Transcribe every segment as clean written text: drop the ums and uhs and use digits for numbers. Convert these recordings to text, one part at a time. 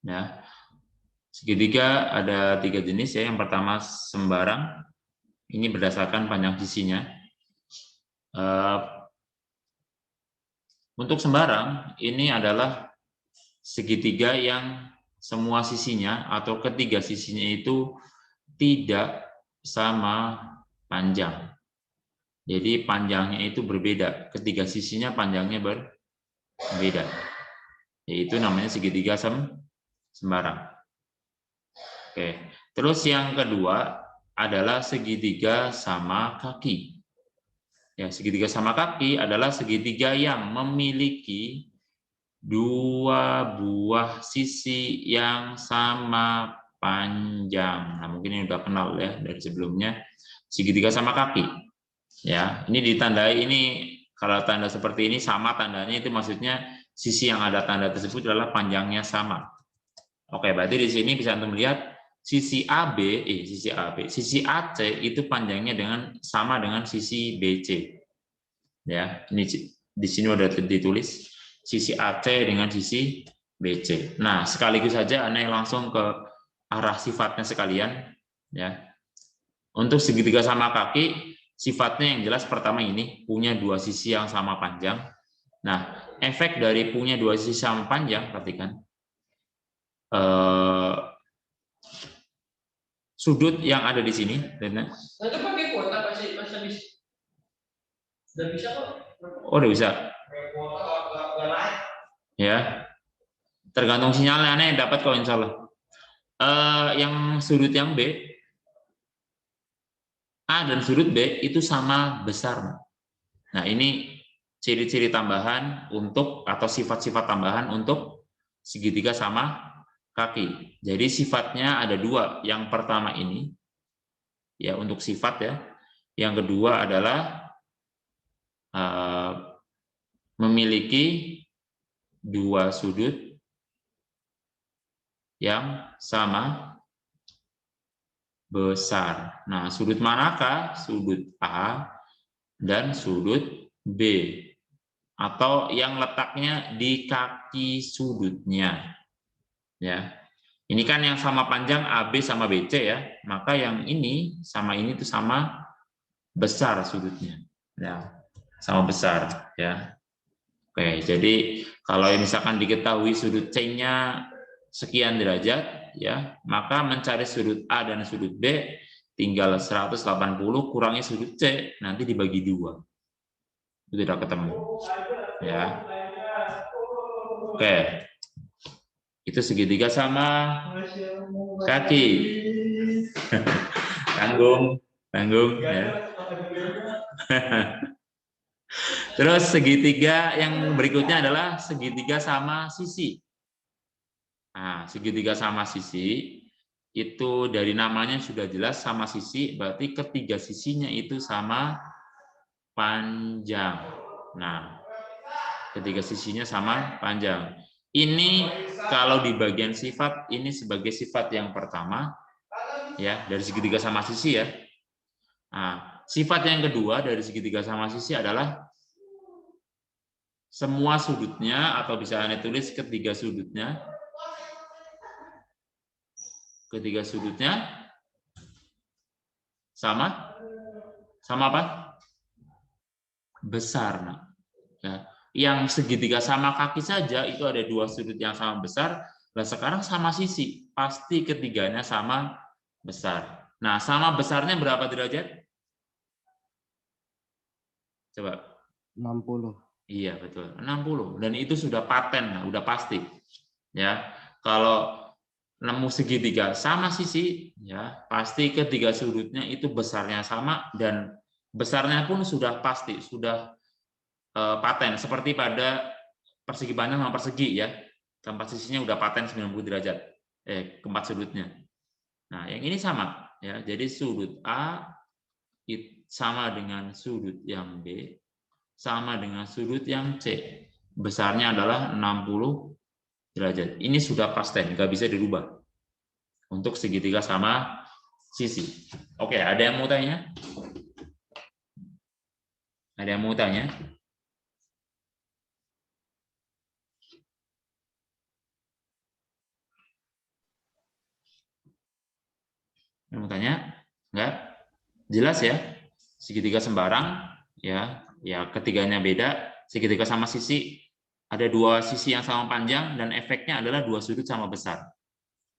Ya, segitiga ada 3 jenis ya. Yang pertama sembarang, ini berdasarkan panjang sisinya. Untuk sembarang ini adalah segitiga yang semua sisinya atau ketiga sisinya itu tidak sama panjang. Jadi panjangnya itu berbeda, ketiga sisinya panjangnya berbeda. Yaitu namanya segitiga sembarang. Oke. Terus yang kedua adalah segitiga sama kaki. Ya, segitiga sama kaki adalah segitiga yang memiliki dua buah sisi yang sama panjang. Nah, mungkin ini udah kenal ya dari sebelumnya. Segitiga sama kaki. Ya, ini ditandai, ini kalau tanda seperti ini sama tandanya itu maksudnya sisi yang ada tanda tersebut adalah panjangnya sama. Oke, berarti di sini bisa Anda melihat sisi sisi AC itu panjangnya sama dengan sisi BC. Ya, ini di sini udah ditulis sisi AC dengan sisi BC. Nah, sekaligus saja Anda langsung ke arah sifatnya sekalian. Ya, untuk segitiga sama kaki, sifatnya yang jelas pertama ini punya dua sisi yang sama panjang. Nah, efek dari punya dua sisi sama panjang, perhatikan. Sudut yang ada di sini. Itu pakai kuota pasti bisa. Udah bisa kok. Oh, udah bisa. Ya, tergantung sinyalnya aneh dapat kalau insya Allah. Yang sudut yang B, A dan sudut B itu sama besar. Nah, ini ciri-ciri tambahan untuk atau sifat-sifat tambahan untuk segitiga sama kaki. Jadi sifatnya ada dua. Yang pertama ini ya untuk sifat ya. Yang kedua adalah memiliki dua sudut yang sama besar. Nah, sudut manakah? Sudut A dan sudut B. Atau yang letaknya di kaki sudutnya. Ya. Ini kan yang sama panjang AB sama BC ya. Maka yang ini itu sama besar sudutnya. Ya. Sama besar ya. Oke, jadi kalau misalkan diketahui sudut C-nya sekian derajat ya, maka mencari sudut A dan sudut B tinggal 180 kurangi sudut C, nanti dibagi 2. Itu sudah ketemu. Ya. Oke. Itu segitiga sama kaki. Tanggung ya. Terus segitiga yang berikutnya adalah segitiga sama sisi. Nah, segitiga sama sisi itu dari namanya sudah jelas sama sisi, berarti ketiga sisinya itu sama panjang. Nah, ketiga sisinya sama panjang. Ini kalau di bagian sifat, ini sebagai sifat yang pertama, ya dari segitiga sama sisi ya. Nah, sifat yang kedua dari segitiga sama sisi adalah semua sudutnya, atau bisa Anda tulis ketiga sudutnya sama apa? Besar. Nah, ya. Yang segitiga sama kaki saja itu ada dua sudut yang sama besar. Nah, sekarang sama sisi, pasti ketiganya sama besar. Nah, sama besarnya berapa derajat? Coba. 60. Iya, betul. 60. Dan itu sudah paten, udah pasti. Ya. Kalau nemu segitiga sama sisi, ya, pasti ketiga sudutnya itu besarnya sama dan besarnya pun sudah pasti, sudah paten seperti pada persegi panjang sama persegi ya. Keempat sisinya udah paten 90 derajat. Keempat sudutnya. Nah, yang ini sama ya. Jadi sudut A sama dengan sudut yang B sama dengan sudut yang C. Besarnya adalah 60 derajat. Ini sudah pasten, nggak bisa dirubah. Untuk segitiga sama sisi. Oke, ada yang mau tanya? Ada yang mau tanya? Yang mau tanya? Enggak? Jelas ya? Segitiga sembarang, ya, ketiganya beda. Segitiga sama sisi, ada dua sisi yang sama panjang dan efeknya adalah dua sudut sama besar.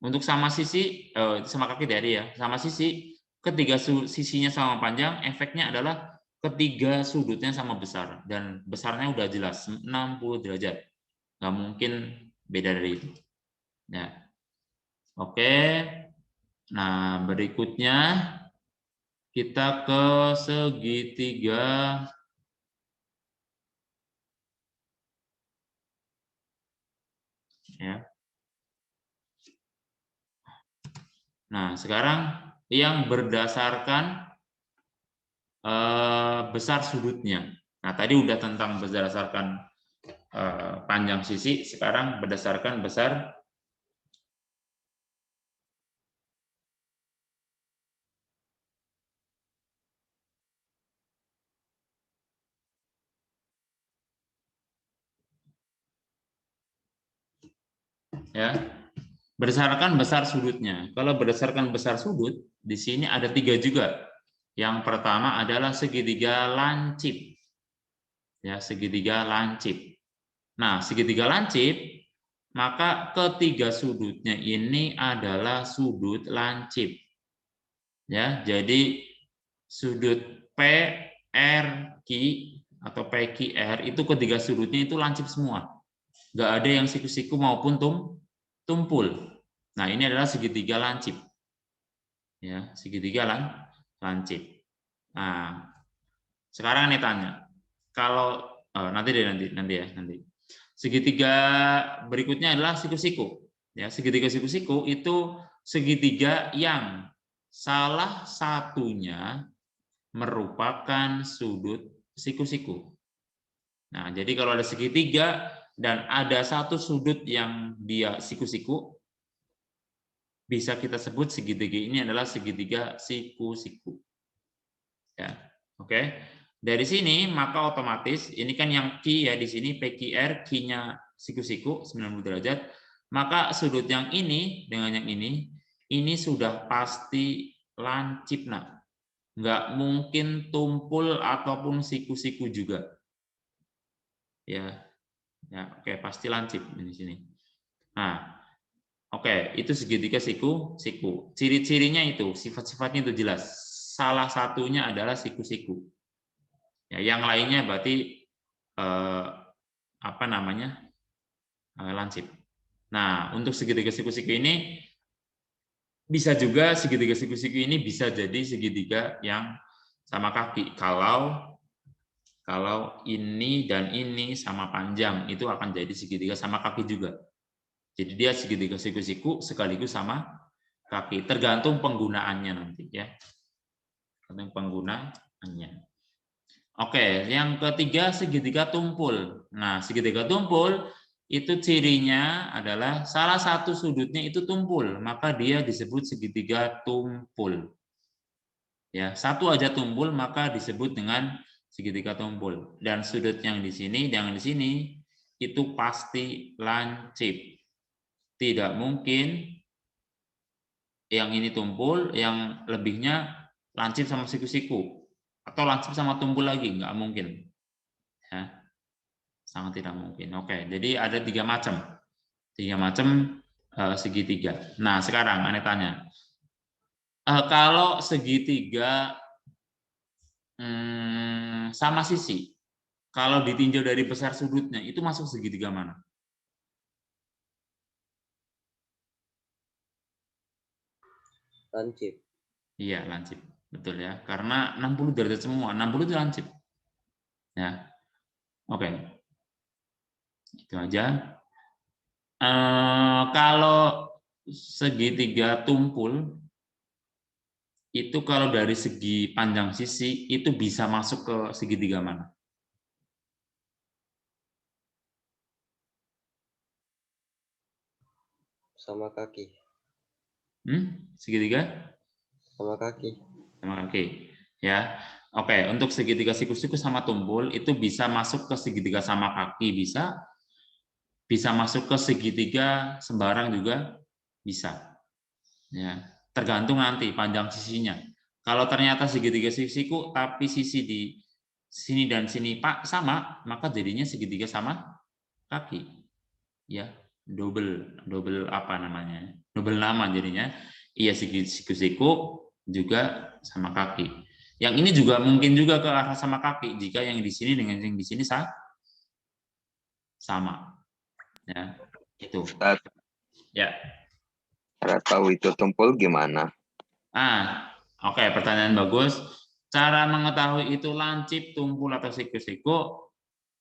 Untuk sama sisi, sama kaki tadi ya, sama sisi, ketiga sisinya sama panjang, efeknya adalah ketiga sudutnya sama besar dan besarnya udah jelas 60 derajat. Nggak mungkin beda dari itu. Ya. Oke. Nah, berikutnya kita ke segitiga. Ya. Nah, sekarang yang berdasarkan besar sudutnya. Nah, tadi udah tentang berdasarkan panjang sisi, sekarang berdasarkan besar ya. Berdasarkan besar sudutnya. Kalau berdasarkan besar sudut, di sini ada 3 juga. Yang pertama adalah segitiga lancip. Ya, segitiga lancip. Nah, segitiga lancip, maka ketiga sudutnya ini adalah sudut lancip. Ya, jadi sudut PRQ atau PQR itu ketiga sudutnya itu lancip semua. Nggak ada yang siku-siku maupun tumpul. Nah, ini adalah segitiga lancip. Ya, segitiga lancip. Nah, sekarang ini tanya. Kalau nanti ya, nanti. Segitiga berikutnya adalah siku-siku. Ya, segitiga siku-siku itu segitiga yang salah satunya merupakan sudut siku-siku. Nah, jadi kalau ada segitiga dan ada satu sudut yang dia siku-siku, bisa kita sebut segitiga ini adalah segitiga siku-siku. Ya, oke. Dari sini maka otomatis ini kan yang Q ya di sini PQR, Q-nya siku-siku 90 derajat, maka sudut yang ini dengan yang ini sudah pasti lancip, nah. Nggak mungkin tumpul ataupun siku-siku juga. Ya, oke, pasti lancip di sini. Nah, oke, itu segitiga siku-siku. Ciri-cirinya itu, sifat-sifatnya itu jelas. Salah satunya adalah siku-siku. Ya, yang lainnya berarti apa namanya? Lancip. Nah, untuk segitiga siku-siku ini bisa juga segitiga siku-siku ini bisa jadi segitiga yang sama kaki. Kalau ini dan ini sama panjang, itu akan jadi segitiga sama kaki juga. Jadi dia segitiga siku-siku sekaligus sama kaki, tergantung penggunaannya nanti ya. Tergantung penggunaannya. Oke, yang ketiga segitiga tumpul. Nah, segitiga tumpul itu cirinya adalah salah satu sudutnya itu tumpul, maka dia disebut segitiga tumpul. Ya, satu aja tumpul maka disebut dengan segitiga tumpul. Dan sudut yang di sini, yang di sini itu pasti lancip. Tidak mungkin yang ini tumpul, yang lebihnya lancip sama siku-siku atau lancip sama tumpul lagi, nggak mungkin. Ya, sangat tidak mungkin. Oke, jadi ada 3 macam, segitiga. Nah, sekarang Ane tanya, kalau segitiga sama sisi, kalau ditinjau dari besar sudutnya, itu masuk segitiga mana? Lancip. Iya, lancip. Betul ya. Karena 60 derajat semua. 60 itu lancip. Ya. Oke. Itu aja. Kalau segitiga tumpul, itu kalau dari segi panjang sisi, itu bisa masuk ke segitiga mana? Sama kaki. Segitiga? Sama kaki. Sama kaki. Ya. Oke, untuk segitiga siku-siku sama tumpul itu bisa masuk ke segitiga sama kaki, bisa masuk ke segitiga sembarang juga bisa. Ya. tergantung nanti panjang sisinya. Kalau ternyata segitiga sisiku tapi sisi di sini dan sini Pak sama, maka jadinya segitiga sama kaki. Ya, double apa namanya? Double nama jadinya. Iya, siku-siku juga sama kaki. Yang ini juga mungkin juga ke arah sama kaki jika yang di sini dengan yang di sini sama. Ya, itu. Ustaz, Ya. cara tahu itu tumpul gimana? Oke, pertanyaan bagus. Cara mengetahui itu lancip, tumpul atau siku-siku,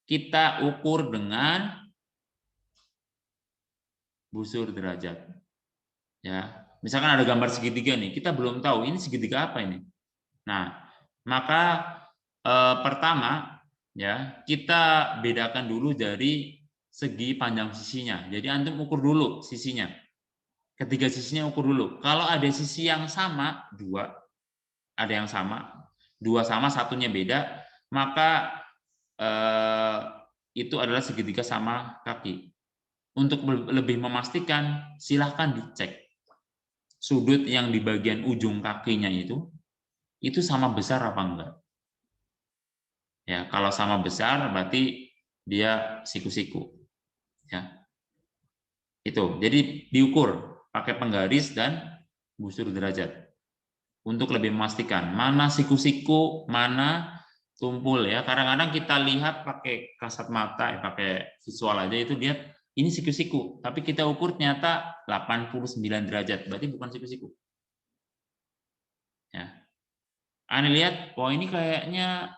kita ukur dengan busur derajat. Ya, misalkan ada gambar segitiga nih, kita belum tahu ini segitiga apa ini. Nah, maka pertama ya kita bedakan dulu dari segi panjang sisinya. Jadi antum ukur dulu sisinya. Ketiga sisinya ukur dulu. Kalau ada sisi yang sama, dua, ada yang sama, dua sama, satunya beda, maka itu adalah segitiga sama kaki. Untuk lebih memastikan, silahkan dicek sudut yang di bagian ujung kakinya itu sama besar apa enggak. Ya, kalau sama besar berarti dia siku-siku. Ya. Itu. Jadi diukur pakai penggaris dan busur derajat. Untuk lebih memastikan mana siku-siku, mana tumpul ya. Kadang-kadang kita lihat pakai kasat mata, pakai visual aja itu dia ini siku-siku, tapi kita ukur ternyata 89 derajat, berarti bukan siku-siku. Ya. Anda lihat, oh ini kayaknya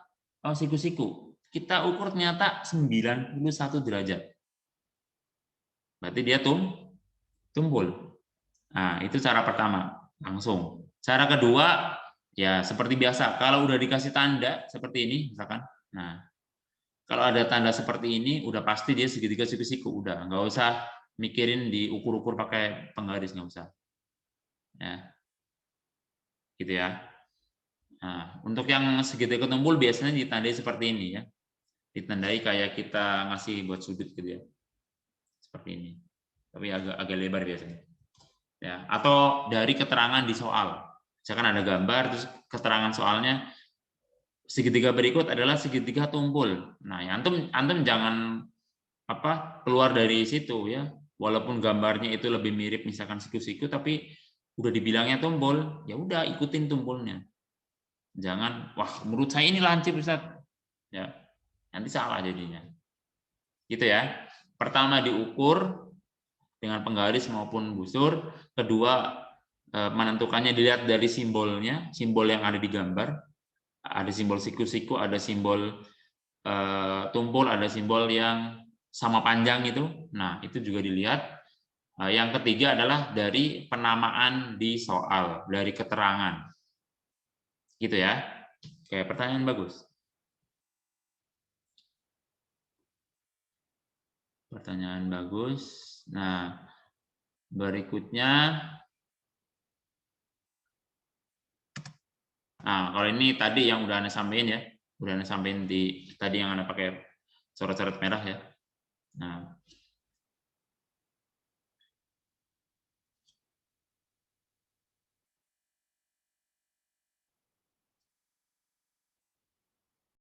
siku-siku. Kita ukur ternyata 91 derajat. Berarti dia tumpul. Nah, itu cara pertama, langsung. Cara kedua, ya seperti biasa, kalau udah dikasih tanda seperti ini, misalkan. Nah, kalau ada tanda seperti ini, udah pasti dia segitiga siku-siku. Udah, nggak usah mikirin diukur-ukur pakai penggaris, nggak usah. Ya. Gitu ya. Nah, untuk yang segitiga tumpul biasanya ditandai seperti ini ya. Ditandai kayak kita ngasih buat sudut gitu ya. Seperti ini. Tapi agak lebar biasanya. Ya, atau dari keterangan di soal. Misalkan ada gambar terus keterangan soalnya segitiga berikut adalah segitiga tumpul. Nah, ya, antum jangan keluar dari situ ya. Walaupun gambarnya itu lebih mirip misalkan siku-siku tapi udah dibilangnya tumpul, ya udah ikutin tumpulnya. Jangan, wah menurut saya ini lancip Ustaz. Ya, nanti salah jadinya. Gitu ya. Pertama diukur dengan penggaris maupun busur. Kedua menentukannya dilihat dari simbolnya, simbol yang ada di gambar. Ada simbol siku-siku, ada simbol tumpul, ada simbol yang sama panjang itu. Nah, itu juga dilihat. Yang ketiga adalah dari penamaan di soal, dari keterangan. Gitu ya. Oke, pertanyaan bagus. Pertanyaan bagus. Nah, berikutnya. Nah, kalau ini tadi yang udah Anda sampaikan ya. Udah Anda sampaikan di tadi yang Anda pakai coret-coret merah ya. Nah,